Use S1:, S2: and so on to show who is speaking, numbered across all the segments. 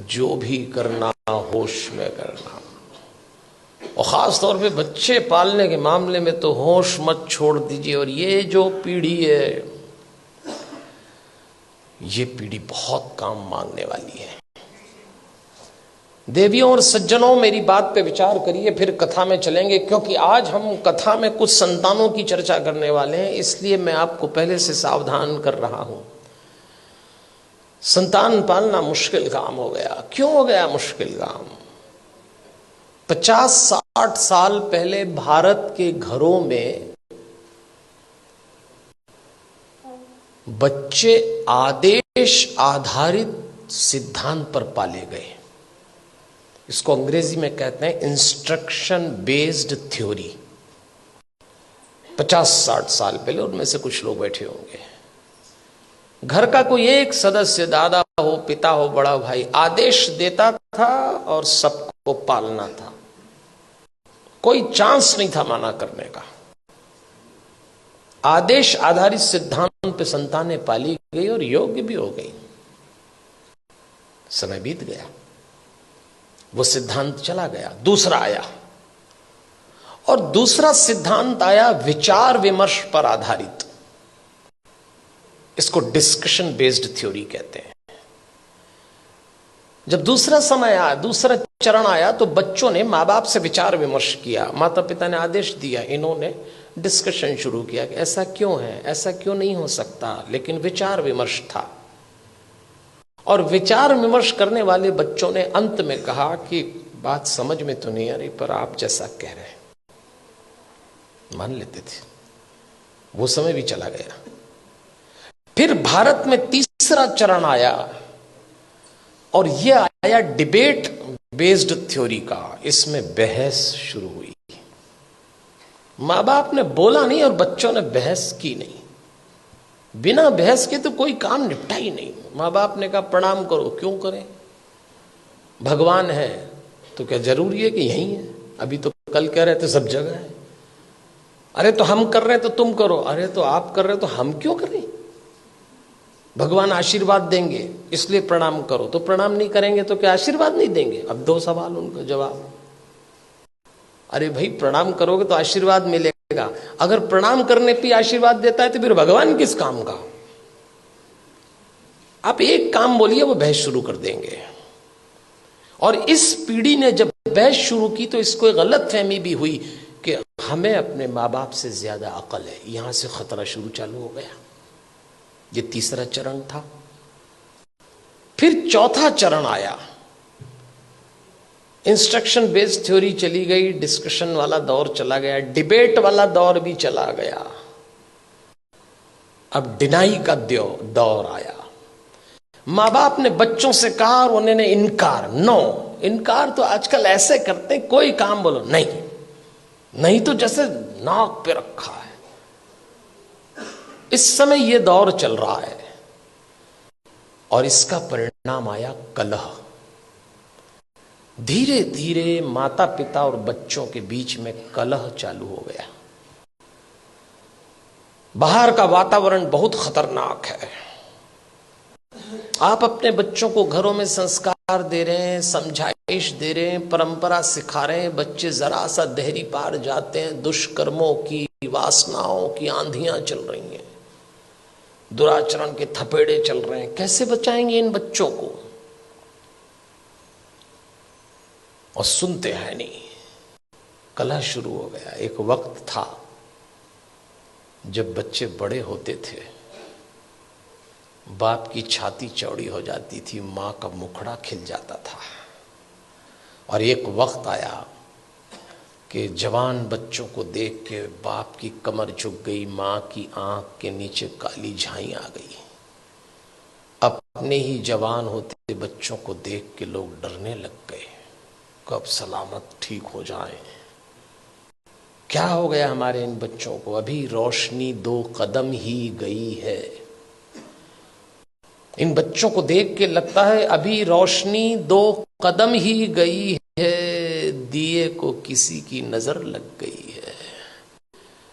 S1: जो भी करना होश में करना, और ख़ास तौर पे बच्चे पालने के मामले में तो होश मत छोड़ दीजिए। और ये जो पीढ़ी है, ये पीढ़ी बहुत काम मांगने वाली है। देवियों और सज्जनों, मेरी बात पे विचार करिए, फिर कथा में चलेंगे, क्योंकि आज हम कथा में कुछ संतानों की चर्चा करने वाले हैं, इसलिए मैं आपको पहले से सावधान कर रहा हूं। संतान पालना मुश्किल काम हो गया। क्यों हो गया मुश्किल काम? 50-60 साल पहले भारत के घरों में बच्चे आदेश आधारित सिद्धांत पर पाले गए। इसको अंग्रेजी में कहते हैं इंस्ट्रक्शन बेस्ड थ्योरी। 50-60 साल पहले, उनमें से कुछ लोग बैठे होंगे, घर का कोई एक सदस्य, दादा हो, पिता हो, बड़ा भाई, आदेश देता था और सबको पालना था। कोई चांस नहीं था माना करने का। आदेश आधारित सिद्धांत पे संतानें पाली गई और योग्य भी हो गई। समय बीत गया, वो सिद्धांत चला गया, दूसरा आया। और दूसरा सिद्धांत आया विचार विमर्श पर आधारित। इसको डिस्कशन बेस्ड थ्योरी कहते हैं। जब दूसरा समय आया, दूसरा चरण आया, तो बच्चों ने माँ बाप से विचार विमर्श किया। माता पिता ने आदेश दिया, इन्होंने डिस्कशन शुरू किया कि ऐसा क्यों है, ऐसा क्यों नहीं हो सकता। लेकिन विचार विमर्श था, और विचार विमर्श करने वाले बच्चों ने अंत में कहा कि बात समझ में तो नहीं आ रही, पर आप जैसा कह रहे हैं मान लेते थे। वो समय भी चला गया। फिर भारत में तीसरा चरण आया, और यह आया डिबेट बेस्ड थ्योरी का। इसमें बहस शुरू हुई। माँ बाप ने बोला नहीं और बच्चों ने बहस की नहीं। बिना बहस के तो कोई काम निपटा ही नहीं। माँ बाप ने कहा प्रणाम करो, क्यों करें? भगवान है तो क्या जरूरी है कि यही है? अभी तो कल कह रहे थे सब जगह है। अरे तो हम कर रहे हैं तो तुम करो। अरे तो आप कर रहे हो तो हम क्यों करें? भगवान आशीर्वाद देंगे इसलिए प्रणाम करो। तो प्रणाम नहीं करेंगे तो क्या आशीर्वाद नहीं देंगे? अब 2 सवाल उनका जवाब। अरे भाई, प्रणाम करोगे तो आशीर्वाद मिलेगा। अगर प्रणाम करने पे आशीर्वाद देता है तो फिर भगवान किस काम का? आप एक काम बोलिए, वो बहस शुरू कर देंगे। और इस पीढ़ी ने जब बहस शुरू की तो इसको एक गलत फहमी भी हुई कि हमें अपने माँ बाप से ज्यादा अकल है। यहां से खतरा शुरू चालू हो गया। ये तीसरा चरण था। फिर चौथा चरण आया। इंस्ट्रक्शन बेस्ड थ्योरी चली गई, डिस्कशन वाला दौर चला गया, डिबेट वाला दौर भी चला गया। अब डिनाई का दौर आया। माँ बाप ने बच्चों से कहा और उन्होंने इनकार। नो, इनकार तो आजकल ऐसे करते हैं, कोई काम बोलो नहीं, नहीं तो जैसे नाक पे रखा है। इस समय यह दौर चल रहा है, और इसका परिणाम आया कलह। धीरे धीरे माता पिता और बच्चों के बीच में कलह चालू हो गया। बाहर का वातावरण बहुत खतरनाक है। आप अपने बच्चों को घरों में संस्कार दे रहे हैं, समझाइश दे रहे हैं, परंपरा सिखा रहे हैं, बच्चे जरा सा देहरी पार जाते हैं, दुष्कर्मों की, वासनाओं की आंधियां चल रही हैं, दुराचरण के थपेड़े चल रहे हैं। कैसे बचाएंगे इन बच्चों को? और सुनते हैं नहीं। कलह शुरू हो गया। एक वक्त था जब बच्चे बड़े होते थे, बाप की छाती चौड़ी हो जाती थी, मां का मुखड़ा खिल जाता था। और एक वक्त आया कि जवान बच्चों को देख के बाप की कमर झुक गई, मां की आंख के नीचे काली झाई आ गई। अपने ही जवान होते बच्चों को देख के लोग डरने लग गए, कब सलामत ठीक हो जाए। क्या हो गया हमारे इन बच्चों को? अभी रोशनी 2 कदम ही गई है। इन बच्चों को देख के लगता है अभी रोशनी 2 कदम ही गई है, दिए को किसी की नजर लग गई है।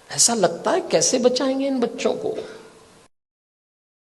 S1: ऐसा लगता है। कैसे बचाएंगे इन बच्चों को?